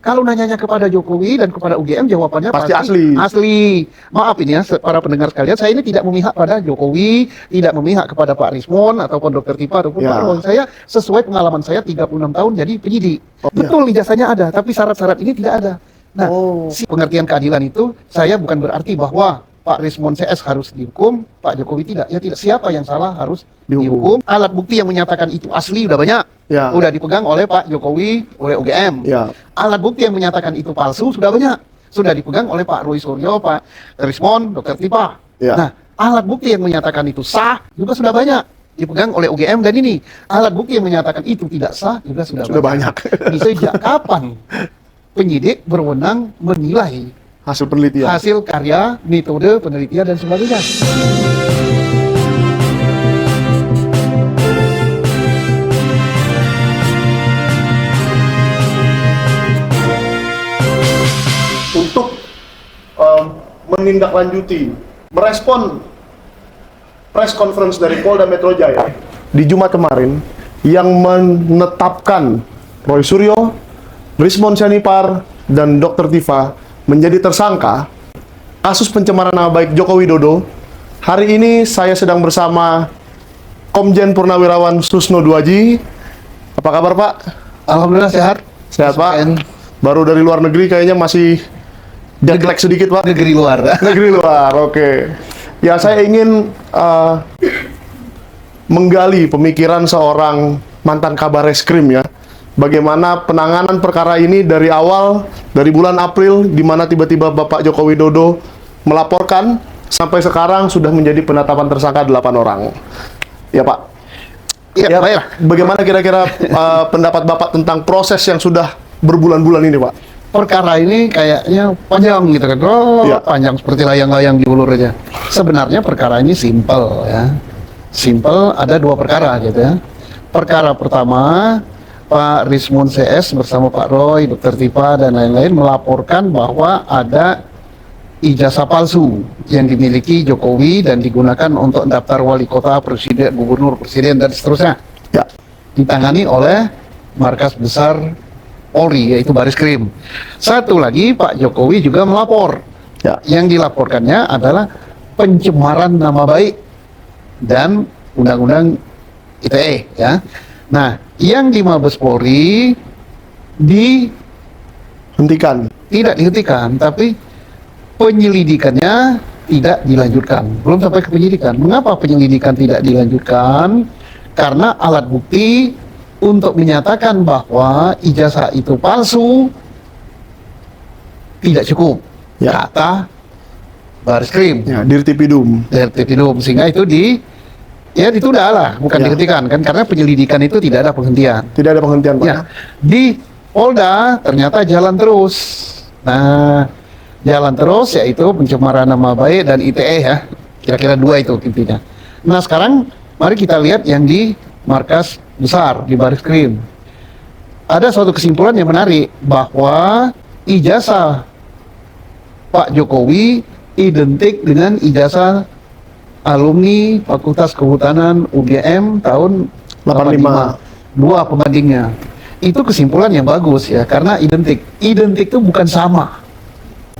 Kalau nanyanya kepada Jokowi dan kepada UGM, jawabannya Pasti pasti asli. asli. Maaf ini ya, para pendengar sekalian, saya ini tidak memihak pada Jokowi, tidak memihak kepada Pak Rismon ataupun Dr. Tipa ataupun Ya. Pak Roy. Saya sesuai pengalaman saya 36 tahun jadi penyidik. Oh, Betul ijazahnya ada, tapi syarat-syarat ini tidak ada. Nah, Oh. si pengertian keadilan itu saya bukan berarti bahwa Pak Rismon CS harus dihukum, Pak Jokowi tidak. Ya tidak, siapa yang salah harus dihukum. Alat bukti yang menyatakan itu asli udah banyak. Ya. Udah dipegang oleh Pak Jokowi, oleh UGM. Ya. Alat bukti yang menyatakan itu palsu sudah banyak. Sudah dipegang oleh Pak Roy Suryo, Pak Rismon, Dr. Tipa. Ya. Nah, alat bukti yang menyatakan itu sah juga sudah banyak. Dipegang oleh UGM dan ini. Alat bukti yang menyatakan itu tidak sah juga sudah banyak. Bisa sejak kapan penyidik berwenang menilai Hasil penelitian. hasil karya, metode, penelitian, dan sebagainya? Untuk menindaklanjuti, merespon press conference dari Polda Metro Jaya di Jumat kemarin yang menetapkan Roy Suryo, Rismon Syarifar, dan Dr. Tifa menjadi tersangka kasus pencemaran nama baik Joko Widodo. Hari ini saya sedang bersama Komjen Purnawirawan Susno Duaji. Apa kabar, Pak? Alhamdulillah sehat. Sehat, Pak? Baru dari luar negeri kayaknya masih jet lag sedikit, Pak. Negeri luar. Negeri luar, oke. Ya, saya ingin menggali pemikiran seorang mantan kabar reskrim ya. Bagaimana penanganan perkara ini dari awal, dari bulan April, di mana tiba-tiba Bapak Joko Widodo melaporkan, sampai sekarang sudah menjadi penetapan tersangka 8 orang. Ya, Pak. Ya, baik. Bagaimana kira-kira pendapat Bapak tentang proses yang sudah berbulan-bulan ini, Pak? Perkara ini kayaknya panjang gitu kan. Oh, Ya. panjang seperti layang-layang di ulur aja. Sebenarnya perkara ini simpel ya. Simpel, ada dua perkara gitu ya. Perkara pertama, Pak Rismon CS bersama Pak Roy, Dr. Tipa, dan lain-lain melaporkan bahwa ada ijazah palsu yang dimiliki Jokowi dan digunakan untuk daftar wali kota, presiden, gubernur, presiden, dan seterusnya. Ya. Ditangani oleh markas besar Polri, yaitu Baris Krim. Satu lagi, Pak Jokowi juga melapor. Ya. Yang dilaporkannya adalah pencemaran nama baik dan undang-undang ITE ya. Nah, yang di Mabes Polri Hentikan. tidak dihentikan, tapi penyelidikannya tidak dilanjutkan. Belum sampai ke penyidikan. Mengapa penyelidikan tidak dilanjutkan? Karena alat bukti untuk menyatakan bahwa ijazah itu palsu tidak cukup. Ya. Kata Baris Krim. Ya, Dirtipidum. Dirtipidum, sehingga itu ditunda lah, bukan Ya. dihentikan kan, karena penyelidikan itu tidak ada penghentian. Tidak ada penghentian, Pak. Ya, di Polda ternyata jalan terus. Nah, jalan terus yaitu pencemaran nama baik dan ITE ya, kira-kira dua itu intinya. Nah sekarang mari kita lihat yang di markas besar di Baris Krim. Ada suatu kesimpulan yang menarik bahwa ijazah Pak Jokowi identik dengan ijazah alumni Fakultas Kehutanan UGM tahun 85. Dua pembandingnya. Itu kesimpulan yang bagus ya, karena identik. Identik itu bukan sama,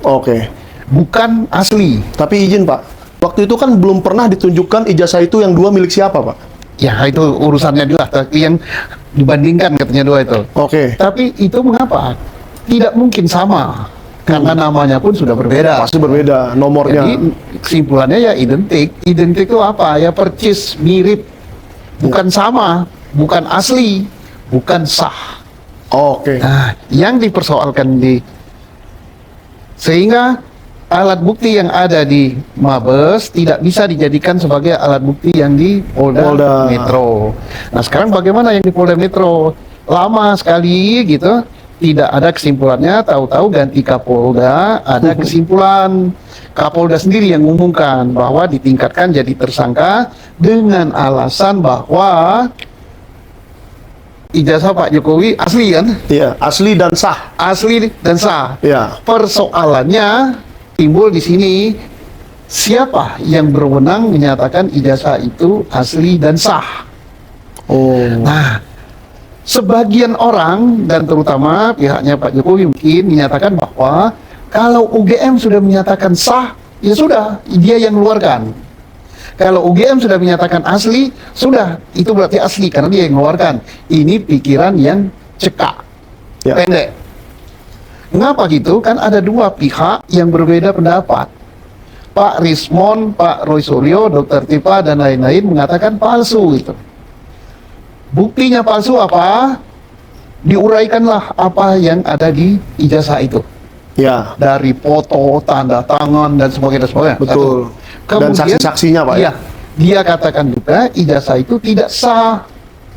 Oke. bukan asli. Tapi izin, Pak. Waktu itu kan belum pernah ditunjukkan ijazah itu yang dua milik siapa, Pak? Ya itu urusannya juga, tapi yang dibandingkan katanya dua itu. Oke. Tapi itu mengapa? Tidak mungkin sama, karena namanya pun sudah berbeda. Pasti berbeda nomornya. Jadi kesimpulannya ya identik. Identik itu apa? Ya percis, mirip, bukan sama, bukan asli, bukan sah. Oke. Nah, yang dipersoalkan sehingga alat bukti yang ada di Mabes tidak bisa dijadikan sebagai alat bukti yang di Polda Metro. Nah, sekarang bagaimana yang di Polda Metro? Lama sekali gitu, tidak ada kesimpulannya, tahu-tahu ganti Kapolda, ada kesimpulan. Kapolda sendiri yang mengumumkan bahwa ditingkatkan jadi tersangka dengan alasan bahwa ijazah Pak Jokowi asli kan? Iya, asli dan sah. Asli dan sah. Iya. Persoalannya timbul di sini, siapa yang berwenang menyatakan ijazah itu asli dan sah? Oh. Nah, sebagian orang dan terutama pihaknya Pak Jokowi mungkin menyatakan bahwa kalau UGM sudah menyatakan sah, ya sudah, dia yang mengeluarkan. Kalau UGM sudah menyatakan asli, sudah, itu berarti asli karena dia yang mengeluarkan. Ini pikiran yang cekak, pendek. Mengapa gitu? Kan ada dua pihak yang berbeda pendapat. Pak Rismon, Pak Roy Suryo, Dr. Tipa, dan lain-lain mengatakan palsu gitu. Buktinya palsu apa? Diuraikanlah apa yang ada di ijazah itu. Ya. Dari foto, tanda tangan, dan sebagainya. Betul. Dan saksi-saksinya, Pak. Iya, dia katakan juga ijazah itu tidak sah.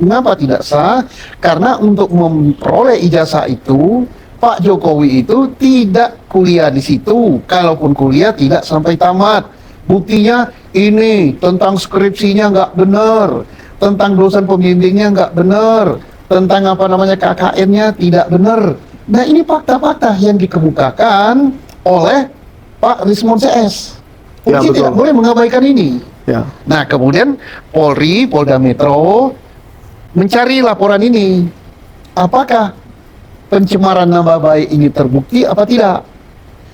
Mengapa tidak sah? Karena untuk memperoleh ijazah itu, Pak Jokowi itu tidak kuliah di situ. Kalaupun kuliah tidak sampai tamat. Buktinya ini tentang skripsinya nggak benar, tentang dosen pembimbingnya nggak benar, tentang apa namanya KKN-nya tidak benar. Nah ini fakta-fakta yang dikemukakan oleh Pak Rismon CS. Polisi tidak boleh mengabaikan ini. Ya. Nah kemudian Polri, Polda Metro mencari laporan ini. Apakah pencemaran nama baik ini terbukti apa tidak?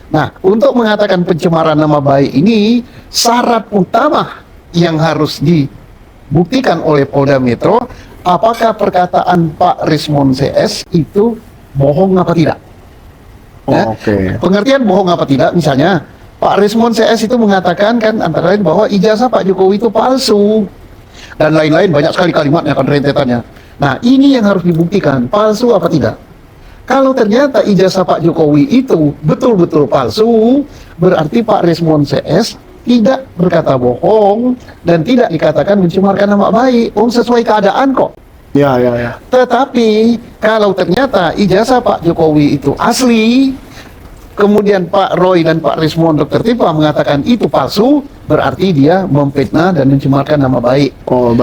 Nah, untuk mengatakan pencemaran nama baik ini, syarat utama yang harus dibuktikan oleh Polda Metro, apakah perkataan Pak Rismon CS itu bohong apa tidak? Pengertian bohong apa tidak, misalnya, Pak Rismon CS itu mengatakan kan antara lain bahwa ijazah Pak Jokowi itu palsu. Dan lain-lain, banyak sekali kalimatnya kan rentetannya. Nah, ini yang harus dibuktikan, palsu apa tidak? Kalau ternyata ijazah Pak Jokowi itu betul-betul palsu, berarti Pak Rismon CS tidak berkata bohong dan tidak dikatakan mencemarkan nama baik. Sesuai keadaan kok. Ya. Tetapi kalau ternyata ijazah Pak Jokowi itu asli, kemudian Pak Roy dan Pak Rismon Dr. Tipa mengatakan itu palsu, berarti dia memfitnah dan mencemarkan nama baik.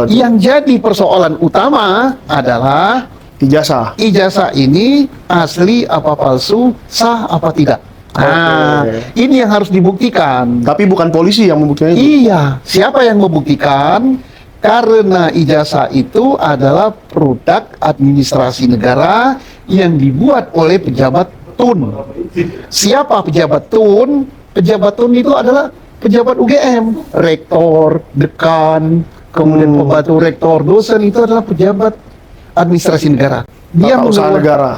Yang jadi persoalan utama adalah ijazah ini asli apa palsu, sah apa tidak. Nah, ini yang harus dibuktikan. Tapi bukan polisi yang membuktikan itu. Iya, siapa yang membuktikan? Karena ijazah itu adalah produk administrasi negara yang dibuat oleh pejabat TUN. Siapa pejabat TUN? Pejabat TUN itu adalah pejabat UGM, rektor, dekan, kemudian pembantu rektor, dosen itu adalah pejabat administrasi negara. Dia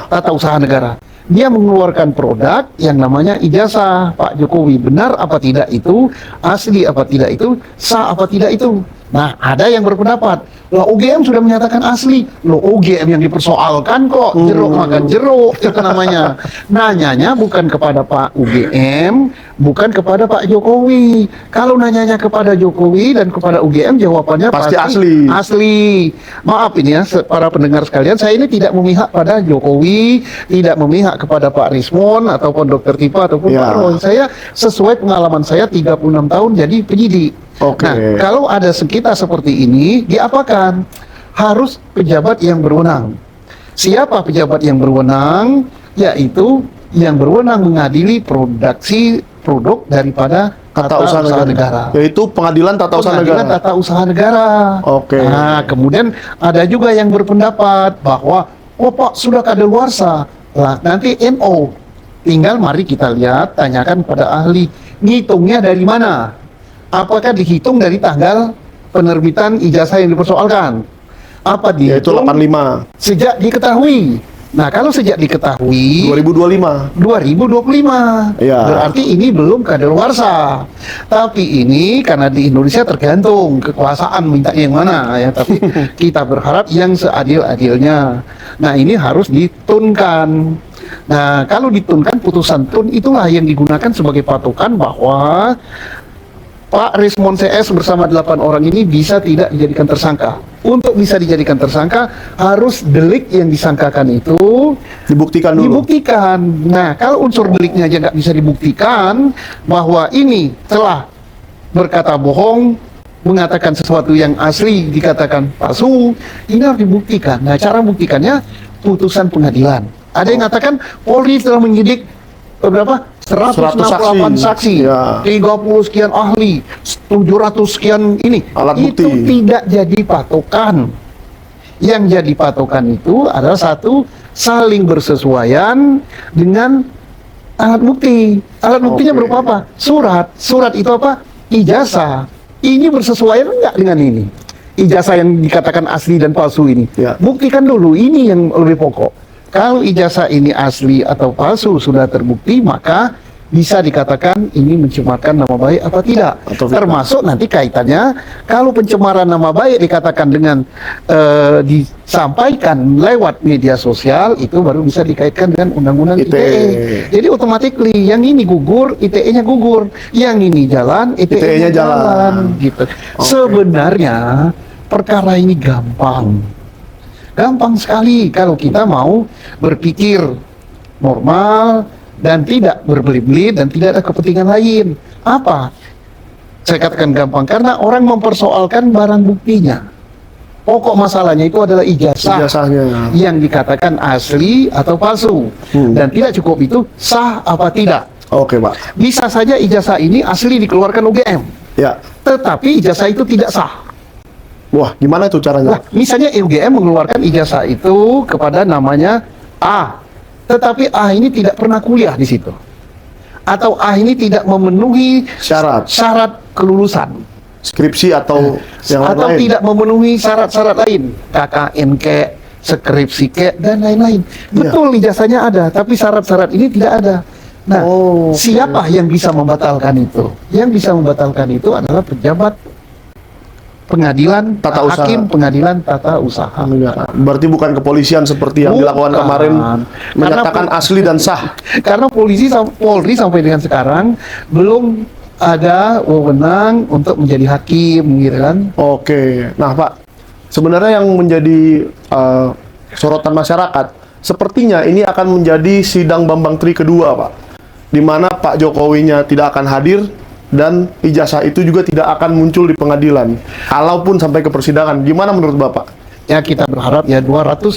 tata usaha negara. Dia mengeluarkan produk yang namanya ijazah Pak Jokowi. Benar apa tidak itu? Asli apa tidak itu? Sah apa tidak itu? Nah, ada yang berpendapat, lah UGM sudah menyatakan asli. Loh, UGM yang dipersoalkan kok, jeruk makan jeruk, itu namanya. Nanyanya bukan kepada Pak UGM, bukan kepada Pak Jokowi. Kalau nanyanya kepada Jokowi dan kepada UGM, jawabannya pasti asli. Asli. Maaf ini ya, para pendengar sekalian, saya ini tidak memihak pada Jokowi, tidak memihak kepada Pak Rismon, ataupun Dr. Tipa, ataupun Pak Roy. Saya sesuai pengalaman saya 36 tahun jadi penyidik. Nah, kalau ada sekitar seperti ini, diapakan? Harus pejabat yang berwenang. Siapa pejabat yang berwenang? Yaitu yang berwenang mengadili produksi produk daripada tata usaha negara. Yaitu pengadilan tata usaha negara. Nah, kemudian ada juga yang berpendapat bahwa, oh Pak, sudah kadaluarsa. Lah, nanti NO. Tinggal mari kita lihat, tanyakan pada ahli. Ngitungnya dari mana? Apakah dihitung dari tanggal penerbitan ijazah yang dipersoalkan? Apa dihitung? Yaitu 85. Sejak diketahui. Nah, kalau sejak diketahui 2025. Ya. Berarti ini belum kadaluarsa. Tapi ini karena di Indonesia tergantung kekuasaan mintanya yang mana ya, tapi kita berharap yang seadil-adilnya. Nah, ini harus ditunkan. Nah, kalau ditunkan, putusan tun itulah yang digunakan sebagai patokan bahwa Pak Rismon CS bersama 8 orang ini bisa tidak dijadikan tersangka. Untuk bisa dijadikan tersangka, harus delik yang disangkakan itu dibuktikan dulu. Nah, kalau unsur deliknya aja nggak bisa dibuktikan, bahwa ini telah berkata bohong, mengatakan sesuatu yang asli dikatakan palsu, ini harus dibuktikan. Nah, cara buktikannya putusan pengadilan. Ada yang mengatakan Polri telah menyidik berapa? 168 saksi, 30 sekian ahli, 700 sekian ini. Alat bukti. Itu tidak jadi patokan. Yang jadi patokan itu adalah satu, saling bersesuaian dengan alat bukti. Alat buktinya Oke. berupa apa? Surat. Surat itu apa? Ijazah. Ini bersesuaian enggak dengan ini? Ijazah yang dikatakan asli dan palsu ini. Ya. Buktikan dulu, ini yang lebih pokok. Kalau ijazah ini asli atau palsu sudah terbukti, maka bisa dikatakan ini mencemarkan nama baik apa tidak. Atau fitnah. Termasuk nanti kaitannya, kalau pencemaran nama baik dikatakan dengan disampaikan lewat media sosial, itu baru bisa dikaitkan dengan undang-undang ITE. ITE. Jadi automatically yang ini gugur, ITE-nya gugur. Yang ini jalan, ITE-nya ITE-nya jalan. jalan. Gitu. Sebenarnya perkara ini gampang sekali kalau kita mau berpikir normal dan tidak berbelit-belit dan tidak ada kepentingan lain. Apa? Saya katakan gampang karena orang mempersoalkan barang buktinya. Pokok masalahnya itu adalah Ijazahnya. yang dikatakan asli atau palsu. Dan tidak cukup itu, sah apa tidak. Oke, Pak. Bisa saja ijazah ini asli dikeluarkan UGM, Ya. tetapi ijazah itu tidak sah. Wah, gimana itu caranya? Nah, misalnya UGM mengeluarkan ijazah itu kepada namanya A, tetapi A ini tidak pernah kuliah di situ, atau A ini tidak memenuhi Syarat kelulusan, skripsi atau yang atau lain. tidak memenuhi syarat-syarat lain, KKN kek, skripsi kek, dan lain-lain. Iya. Betul ijazahnya ada, tapi syarat-syarat ini tidak ada. Nah, Oh, oke. siapa yang bisa membatalkan itu? Yang bisa membatalkan itu adalah pejabat pengadilan, Tata usaha. hakim pengadilan tata usaha. Negara. Berarti bukan kepolisian seperti yang dilakukan Bukan. kemarin, menyatakan Karena asli dan sah. Karena Polri sampai dengan sekarang belum ada wewenang untuk menjadi hakim, gitu kan? Oke, nah Pak, sebenarnya yang menjadi sorotan masyarakat, sepertinya ini akan menjadi sidang Bambang Tri kedua, Pak, di mana Pak Jokowinya tidak akan hadir dan ijazah itu juga tidak akan muncul di pengadilan, kalaupun sampai ke persidangan. Gimana menurut Bapak? Ya kita berharap ya 280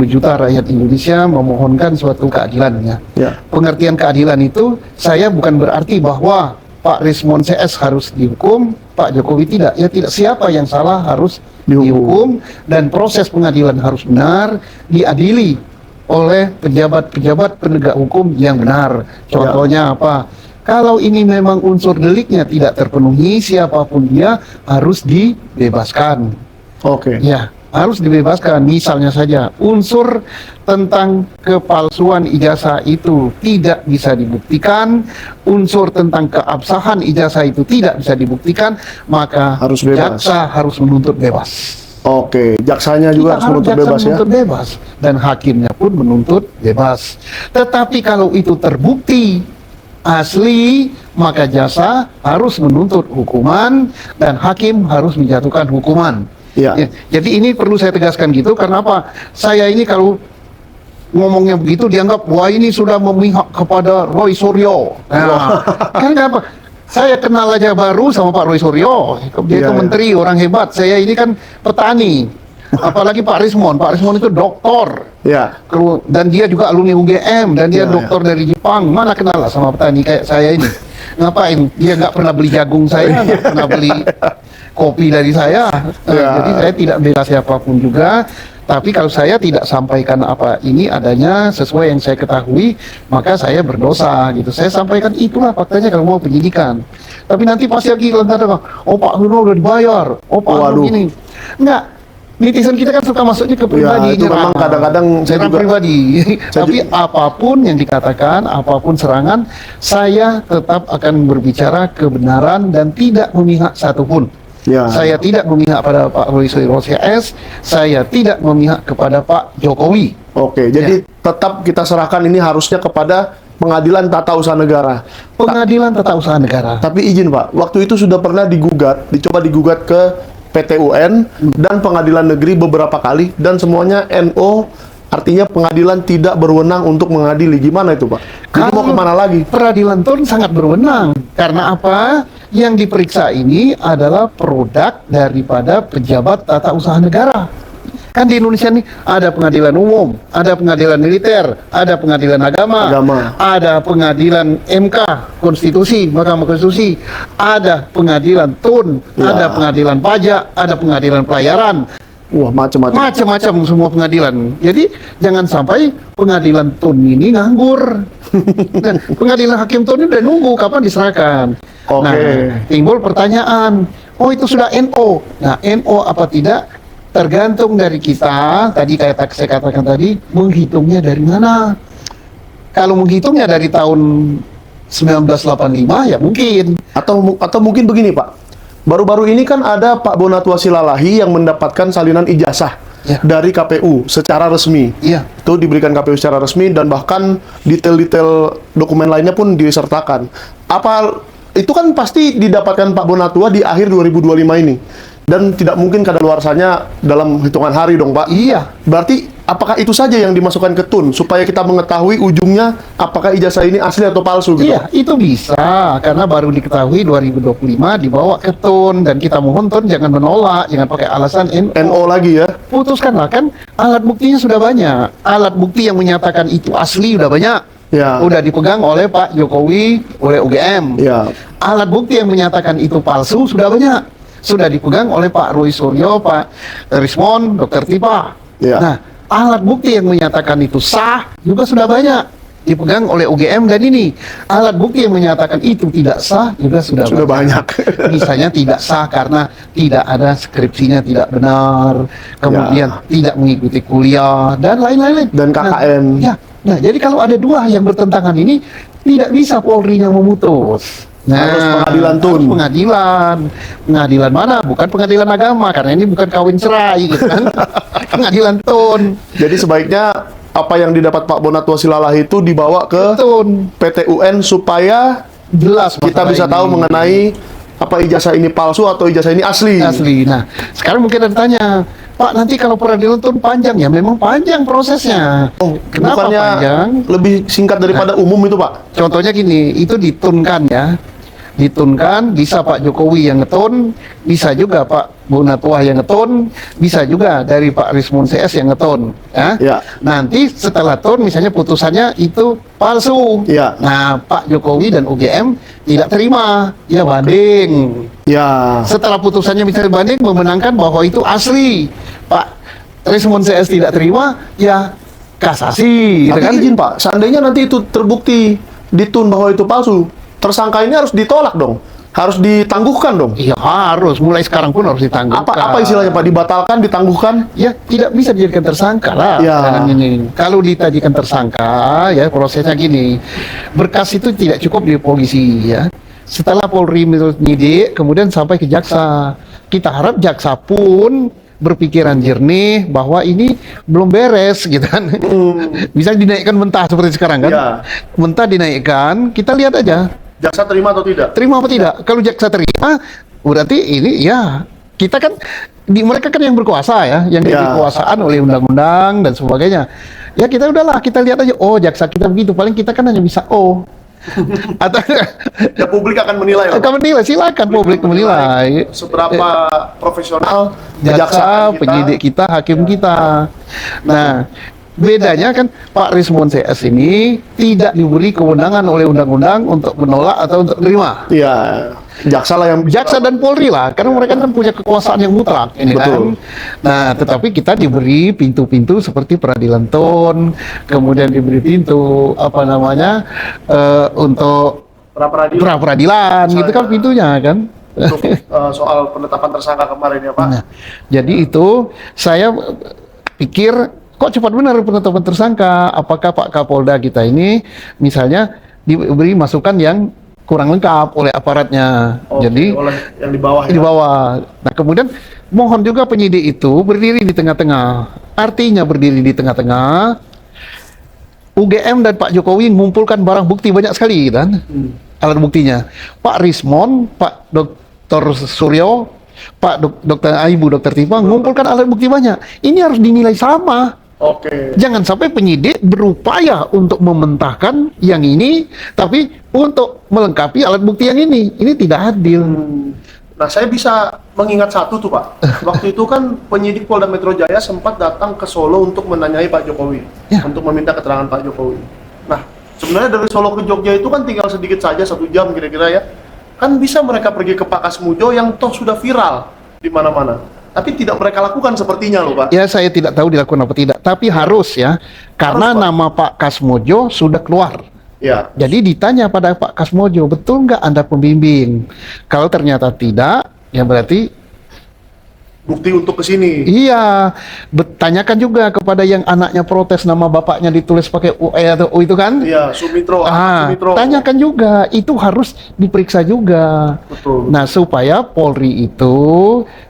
juta rakyat Indonesia memohonkan suatu keadilan ya. Ya. Pengertian keadilan itu saya bukan berarti bahwa Pak Rismon CS harus dihukum, Pak Jokowi tidak. Ya tidak, siapa yang salah harus dihukum dan proses pengadilan harus benar, diadili oleh pejabat-pejabat penegak hukum yang benar. Contohnya apa? Kalau ini memang unsur deliknya tidak terpenuhi, siapapun dia harus dibebaskan. Oke. Ya, harus dibebaskan. Misalnya saja, unsur tentang kepalsuan ijazah itu tidak bisa dibuktikan, unsur tentang keabsahan ijazah itu tidak bisa dibuktikan, maka Harus bebas. jaksa harus menuntut bebas. Oke, jaksanya juga harus menuntut jaksa bebas ya. menuntut bebas dan hakimnya pun menuntut bebas. Tetapi kalau itu terbukti asli, maka jaksa harus menuntut hukuman dan hakim harus menjatuhkan hukuman. Iya. Ya, jadi ini perlu saya tegaskan gitu karena apa? Saya ini kalau ngomongnya begitu dianggap wah ini sudah memihak kepada Roy Suryo. Nah, kan apa? Saya kenal aja baru sama Pak Roy Suryo. Dia itu Iya, menteri, orang hebat. Saya ini kan petani. Apalagi Pak Rismon. Pak Rismon itu doktor. Ya. Dan dia juga alumni UGM dan dia Ya, doktor dari Jepang. Mana kenal lah sama petani kayak saya ini. Ngapain? Dia nggak pernah beli jagung saya, nggak pernah beli kopi dari saya. Ya. Jadi saya tidak bela siapapun juga. Tapi kalau saya tidak sampaikan apa ini adanya sesuai yang saya ketahui, maka saya berdosa gitu. Saya sampaikan itulah faktanya kalau mau penyidikan. Tapi nanti pasti lagi lantar, oh Pak Nuno udah dibayar, oh Pak Nuno Waduh. gini. Enggak. Netizen kita kan suka masuknya ke pribadi. itu memang kadang-kadang saya nyerang juga- pribadi. saya Tapi apapun yang dikatakan, apapun serangan, saya tetap akan berbicara kebenaran dan tidak memihak satupun. Ya. Saya tidak memihak pada Pak Roy Suryo CS, saya tidak memihak kepada Pak Jokowi. Oke, jadi tetap kita serahkan ini harusnya kepada Pengadilan Tata Usaha Negara. Pengadilan Tata Usaha Negara. Tapi izin Pak, waktu itu sudah pernah dicoba digugat ke PT UN dan Pengadilan Negeri beberapa kali dan semuanya NO, artinya pengadilan tidak berwenang untuk mengadili. Gimana itu Pak? Jadi mau kemana lagi? Peradilan pun sangat berwenang. Karena apa? Yang diperiksa ini adalah produk daripada pejabat tata usaha negara. Kan di Indonesia nih ada pengadilan umum, ada pengadilan militer, ada pengadilan agama, ada pengadilan MK, konstitusi, Mahkamah Konstitusi, ada pengadilan TUN, Ya. ada pengadilan pajak, ada pengadilan pelayaran. Wah, macam-macam. Macam-macam semua pengadilan. Jadi jangan sampai pengadilan TUN ini nganggur. Dan pengadilan hakim TUN ini udah nunggu kapan diserahkan. Oke. Nah, timbul pertanyaan, oh itu sudah NO. Nah, NO apa tidak tergantung dari kita. Tadi kayak saya katakan tadi, menghitungnya dari mana? Kalau menghitungnya dari tahun 1985 ya mungkin. Atau mungkin begini, Pak. Baru-baru ini kan ada Pak Bonatua Silalahi yang mendapatkan salinan ijazah Ya. dari KPU secara resmi. Iya. Itu diberikan KPU secara resmi dan bahkan detail-detail dokumen lainnya pun disertakan. Apa itu kan pasti didapatkan Pak Bonatua di akhir 2025 ini. Dan tidak mungkin kadaluarsanya dalam hitungan hari dong, Pak. Iya. Berarti apakah itu saja yang dimasukkan ke TUN supaya kita mengetahui ujungnya apakah ijazah ini asli atau palsu gitu? Iya, itu bisa karena baru diketahui 2025 dibawa ke TUN dan kita mohon TUN jangan menolak, jangan pakai alasan NO lagi ya. putuskanlah kan alat buktinya sudah banyak. Alat bukti yang menyatakan itu asli udah banyak. Ya. Udah dipegang oleh Pak Jokowi, oleh UGM. Ya. Alat bukti yang menyatakan itu palsu sudah banyak. Sudah dipegang oleh Pak Roy Suryo, Pak Rismon, Dr. Tipa. Ya. Nah, alat bukti yang menyatakan itu sah juga sudah banyak dipegang oleh UGM dan ini alat bukti yang menyatakan itu tidak sah juga sudah banyak. Misalnya tidak sah karena tidak ada skripsinya tidak benar, kemudian tidak mengikuti kuliah dan lain-lain. Dan KKN. Nah, jadi kalau ada dua yang bertentangan ini tidak bisa Polri yang memutus. Harus pengadilan TUN. Harus pengadilan mana? Bukan pengadilan agama karena ini bukan kawin cerai gitu kan. Pengadilan TUN. Jadi sebaiknya apa yang didapat Pak Bonatua Silalahi itu dibawa ke TUN. PT UN supaya Jelas kita masalah bisa ini. tahu mengenai apa ijazah ini palsu atau ijazah ini asli. Asli. Nah, sekarang mungkin ada tanya, Pak, nanti kalau peradilan TUN panjang ya? Memang panjang prosesnya. Oh, Kenapa bukannya panjang? lebih singkat daripada umum itu, Pak? Contohnya gini, itu ditunkan ya. Ditunkan, bisa Pak Jokowi yang ngetun, bisa juga Pak Bonatua yang ngetun, bisa juga dari Pak Rismon CS yang ngetun. Ya. Nanti setelah tun, misalnya putusannya itu palsu. Ya. Nah, Pak Jokowi dan UGM tidak terima, ya banding. Ya. Setelah putusannya misalnya banding, memenangkan bahwa itu asli. Pak Rismon CS tidak terima, ya kasasi. Gitu Tapi kan? izin, Pak, seandainya nanti itu terbukti ditun bahwa itu palsu, tersangka ini harus ditolak dong, harus ditangguhkan dong. Iya harus, mulai sekarang pun harus ditangguhkan. Apa istilahnya, Pak? Dibatalkan, ditangguhkan? Ya tidak bisa dijadikan tersangka lah. Ya. Sekarang ini. Kalau dijadikan tersangka, ya prosesnya gini, berkas itu tidak cukup di polisi ya. Setelah Polri menyidik, kemudian sampai ke jaksa. Kita harap jaksa pun berpikiran jernih bahwa ini belum beres gitu kan. Bisa dinaikkan mentah seperti sekarang kan. Ya. Mentah dinaikkan, kita lihat aja. Jaksa terima atau tidak? Terima apa tidak? Kalau jaksa terima, berarti ini ya kita kan mereka kan yang berkuasa ya, yang Ya. dikuasaan oleh undang-undang dan sebagainya. Ya kita udahlah, kita lihat aja. Oh jaksa kita begitu, paling kita kan hanya bisa atau Ya, publik akan menilai lah. akan menilai, silakan publik menilai. Seberapa profesional Jaksa, kejaksaan kita. penyidik kita, hakim kita. Nah, bedanya kan Pak Rismon CS ini tidak diberi kewenangan oleh undang-undang untuk menolak atau untuk menerima. Iya, jaksa lah yang Jaksa dan Polri lah, karena mereka kan punya kekuasaan yang mutlak, ini Betul. kan. Nah, tetapi kita diberi pintu-pintu seperti peradilan TUN, kemudian diberi pintu untuk pra-peradilan peradilan, gitu kan pintunya kan. untuk soal penetapan tersangka kemarin ya, Pak. Nah, jadi itu saya pikir kok cepat benar penetapan tersangka. Apakah Pak Kapolda kita ini misalnya diberi masukan yang kurang lengkap oleh aparatnya. Oke, Jadi oleh yang di bawah di ya. bawah. Nah, kemudian mohon juga penyidik itu berdiri di tengah-tengah. Artinya berdiri di tengah-tengah. UGM dan Pak Jokowi mengumpulkan barang bukti banyak sekali kan. Alat buktinya. Pak Rismon, Pak Dr. Suryo, Pak Dr. Aibu, Dr. Tipa mengumpulkan alat bukti banyak. Ini harus dinilai sama. Oke. Jangan sampai penyidik berupaya untuk mementahkan yang ini, tapi untuk melengkapi alat bukti yang ini. Ini tidak adil. Nah, saya bisa mengingat satu tuh, Pak. Waktu itu kan penyidik Polda Metro Jaya sempat datang ke Solo untuk menanyai Pak Jokowi, Ya. untuk meminta keterangan Pak Jokowi. Nah, sebenarnya dari Solo ke Jogja itu kan tinggal sedikit saja, 1 jam kira-kira ya. Kan bisa mereka pergi ke Pak Kasmujo yang toh sudah viral di mana-mana. Tapi tidak mereka lakukan sepertinya loh Pak. Ya saya tidak tahu dilakukan apa tidak, tapi harus ya, karena Harus, Pak. nama Pak Kasmojo sudah keluar. Ya. Jadi ditanya pada Pak Kasmojo, betul nggak Anda pembimbing? Kalau ternyata tidak, ya berarti Bukti untuk ke sini. iya. Tanyakan juga kepada yang anaknya protes nama bapaknya ditulis pakai UE atau U itu kan? Iya, Sumitro, Sumitro. Tanyakan juga, itu harus diperiksa juga. Betul. Nah, supaya Polri itu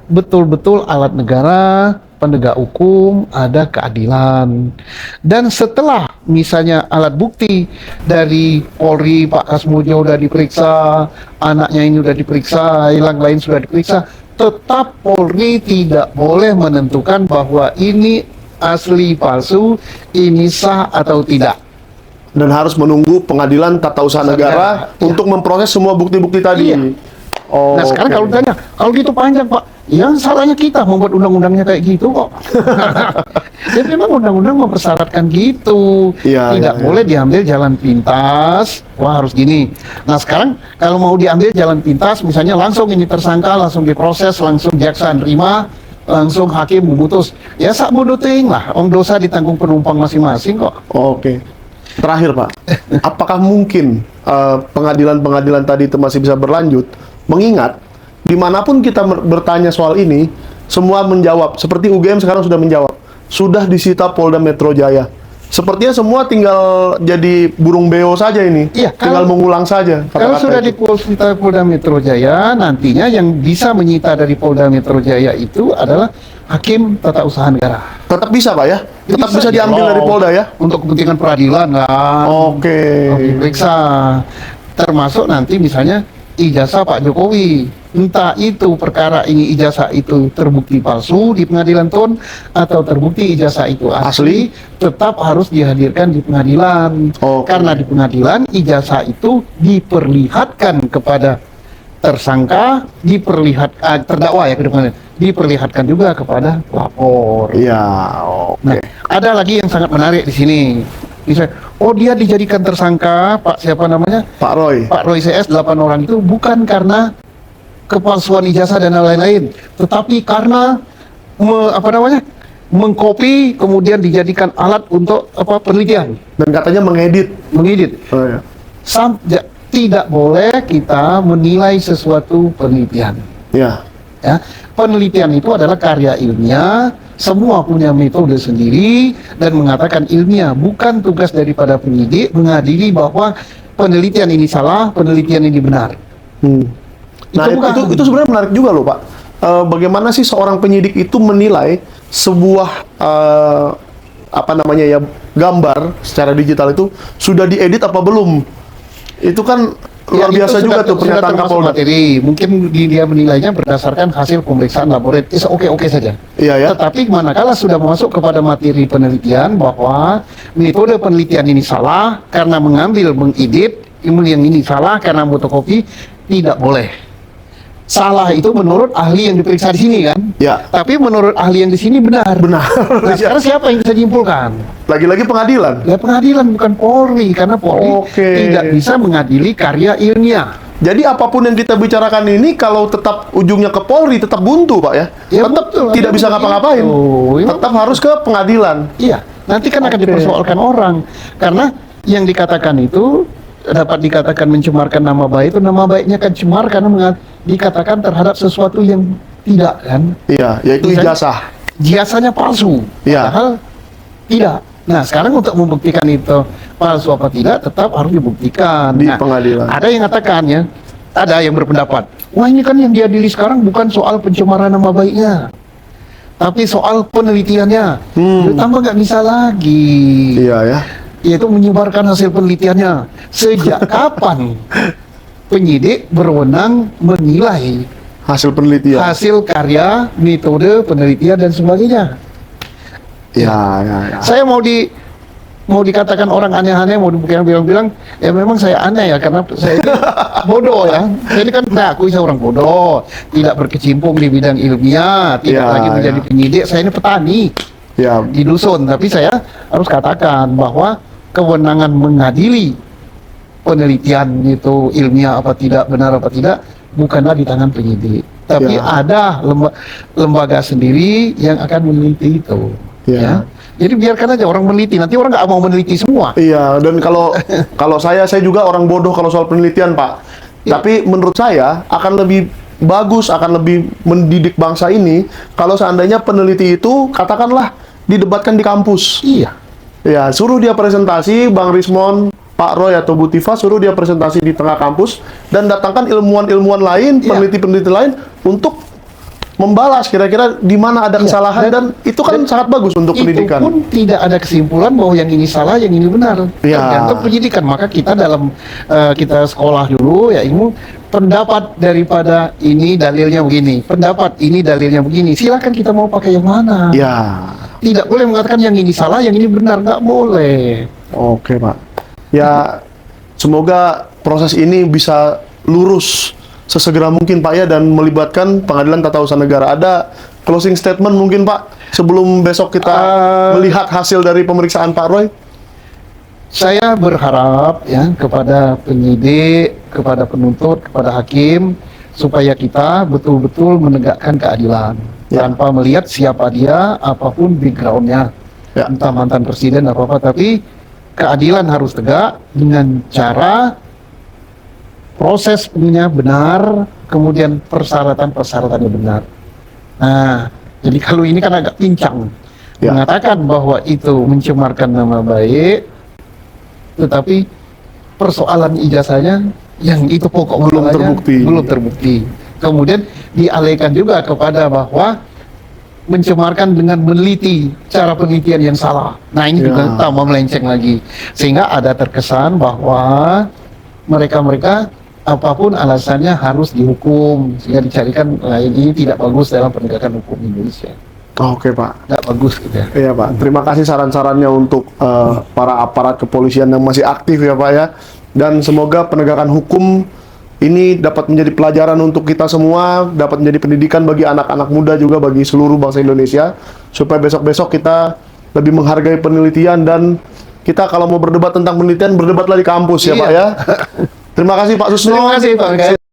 betul-betul alat negara, penegak hukum, ada keadilan. Dan setelah misalnya alat bukti dari Polri, Pak Kasmojo sudah diperiksa, anaknya ini sudah diperiksa, yang lain sudah diperiksa, tetap Polri tidak boleh menentukan bahwa ini asli palsu, ini sah atau tidak. Dan harus menunggu pengadilan tata usaha negara Ya. untuk memproses semua bukti-bukti tadi. Iya. Oh, Nah sekarang oke. kalau ditanya, kalau gitu panjang Pak, yang salahnya kita membuat undang-undangnya kayak gitu kok. Ya memang undang-undang mempersyaratkan gitu. Iya, Tidak iya, boleh diambil jalan pintas, wah harus gini. Nah sekarang kalau mau diambil jalan pintas, misalnya langsung ini tersangka, langsung diproses, langsung jaksa nerima, langsung hakim memutus. Ya sak bodoh ting lah, dosa ditanggung penumpang masing-masing kok. Oke. Terakhir Pak, apakah mungkin pengadilan-pengadilan tadi itu masih bisa berlanjut? Mengingat dimanapun kita bertanya soal ini, semua menjawab. Seperti UGM sekarang sudah menjawab, sudah disita Polda Metro Jaya. Sepertinya semua tinggal jadi burung beo saja ini, Iya, tinggal mengulang saja. Kalau kata-kata sudah itu. disita Polda Metro Jaya, nantinya yang bisa menyita dari Polda Metro Jaya itu adalah hakim tata usaha negara. Tetap bisa Pak ya? Tetap bisa diambil dari Polda ya? Untuk kepentingan peradilan kan. Oke. Diperiksa. Termasuk nanti misalnya ijazah Pak Jokowi. Entah itu perkara ini ijazah itu terbukti palsu di pengadilan TUN atau terbukti ijazah itu asli, tetap harus dihadirkan di pengadilan. Oke. Karena di pengadilan ijazah itu diperlihatkan kepada tersangka, terdakwa ya ke depannya, diperlihatkan juga kepada pelapor. Iya, Nah, oke. ada lagi yang sangat menarik di sini. Misalnya, oh dia dijadikan tersangka, Pak siapa namanya? Pak Roy. Pak Roy CS 8 orang itu bukan karena kepalsuan ijazah dan lain-lain, tetapi karena mengkopi kemudian dijadikan alat untuk penelitian, Dan katanya mengedit. mengedit. Oh, ya. Tidak boleh kita menilai sesuatu penelitian. Ya. Ya, penelitian itu adalah karya ilmiah, semua punya metode sendiri dan mengatakan ilmiah, bukan tugas daripada penyidik mengadili bahwa penelitian ini salah, penelitian ini benar. Nah, bukan. itu sebenarnya menarik juga loh, Pak. Bagaimana sih seorang penyidik itu menilai sebuah gambar secara digital itu sudah diedit apa belum? Itu kan luar Ya, biasa itu juga tuh sudah pernyataan termasuk Kapolda. materi. Mungkin dia menilainya berdasarkan hasil pemeriksaan laboratorium, oke-oke saja. Iya ya. Tetapi manakala sudah masuk kepada materi penelitian bahwa metode penelitian ini salah karena mengedit, yang ini salah karena fotokopi, tidak boleh. Salah itu menurut ahli yang diperiksa di sini kan? Ya. Tapi menurut ahli yang di sini benar. Benar. Nah, sekarang siapa yang bisa diimpulkan? Lagi-lagi pengadilan. Ya pengadilan, bukan Polri, karena Polri Oke. tidak bisa mengadili karya ilmiah. Jadi apapun yang kita bicarakan ini kalau tetap ujungnya ke Polri tetap buntu, Pak ya. Ya, Tetap betul, tidak ada bisa begitu. ngapa-ngapain. Ya. Tetap harus ke pengadilan. Iya, nanti kan akan Oke. dipersoalkan orang karena yang dikatakan itu dapat dikatakan mencemarkan nama baik, itu nama baiknya kan cemar karena dikatakan terhadap sesuatu yang tidak kan, Iya, yaitu Misalnya- ijazah. jasanya palsu, Iya. padahal tidak. Nah sekarang untuk membuktikan itu palsu apa tidak tetap harus dibuktikan Di Nah, pengadilan. Ada yang katakan ya, ada yang berpendapat, wah ini kan yang diadili sekarang bukan soal pencemaran nama baiknya, tapi soal penelitiannya. Ditambah nggak bisa lagi. Iya ya. Yaitu menyebarkan hasil penelitiannya. Sejak kapan penyidik berwenang menilai Hasil penelitian. hasil karya, metode penelitian dan sebagainya? Ya, ya, ya. Saya mau dikatakan orang aneh-aneh, mau bilang ya memang saya aneh ya karena saya ini bodoh ya. Saya ini kan akui saya orang bodoh, tidak berkecimpung di bidang ilmiah, tidak Ya, lagi menjadi ya. penyidik. Saya ini petani Ya, di dusun, tapi saya harus katakan bahwa kewenangan mengadili penelitian itu ilmiah apa tidak, benar apa tidak, bukanlah di tangan penyidik. tapi Ya. ada lembaga sendiri yang akan meneliti itu. Ya. Ya. Jadi biarkan aja orang meneliti, nanti orang nggak mau meneliti semua. Iya, dan kalau saya juga orang bodoh kalau soal penelitian, Pak. Iya. Tapi menurut saya akan lebih bagus, akan lebih mendidik bangsa ini kalau seandainya peneliti itu katakanlah didebatkan di kampus. Iya. Ya, suruh dia presentasi, Bang Rismon, Pak Roy atau Bu Tifa, suruh dia presentasi di tengah kampus dan datangkan ilmuwan-ilmuwan lain, Iya. peneliti-peneliti lain untuk membalas kira-kira di mana ada Iya, kesalahan dan itu kan sangat bagus untuk Itu pendidikan. pun tidak ada kesimpulan bahwa yang ini salah, yang ini benar. Iya. Tergantung penyidikan. Maka kita dalam kita sekolah dulu ya ilmu pendapat daripada ini dalilnya begini, pendapat ini dalilnya begini. Silakan kita mau pakai yang mana. Ya. Tidak boleh mengatakan yang ini salah, yang ini benar, nggak boleh. Oke, Pak. Ya, semoga proses ini bisa lurus sesegera mungkin, Pak, ya, dan melibatkan Pengadilan Tata Usaha Negara. Ada closing statement mungkin, Pak, sebelum besok kita melihat hasil dari pemeriksaan Pak Roy? Saya berharap ya kepada penyidik, kepada penuntut, kepada hakim supaya kita betul-betul menegakkan keadilan Ya. tanpa melihat siapa dia, apapun backgroundnya, Ya. entah mantan presiden apa-apa, tapi keadilan harus tegak dengan cara prosesnya benar, kemudian persyaratan-persyaratannya benar. Nah, jadi kalau ini kan agak pincang Ya. mengatakan bahwa itu mencemarkan nama baik, tetapi persoalan ijazahnya yang itu pokok Belum masalahnya terbukti. belum terbukti. Kemudian dialihkan juga kepada bahwa mencemarkan dengan meneliti cara penelitian yang salah. Nah ini Ya. juga tambah melenceng lagi, sehingga ada terkesan bahwa mereka-mereka apapun alasannya harus dihukum, sehingga dicarikan ini tidak bagus dalam penegakan hukum Indonesia. Oke, Pak. Nggak bagus gitu ya. Iya, Pak. Terima kasih saran-sarannya untuk para aparat kepolisian yang masih aktif ya, Pak, ya. Dan semoga penegakan hukum ini dapat menjadi pelajaran untuk kita semua, dapat menjadi pendidikan bagi anak-anak muda juga, bagi seluruh bangsa Indonesia, supaya besok-besok kita lebih menghargai penelitian dan kita kalau mau berdebat tentang penelitian, berdebatlah di kampus ya, Iya. Pak, ya. Terima kasih, Pak Susno. Terima kasih Pak Mikael.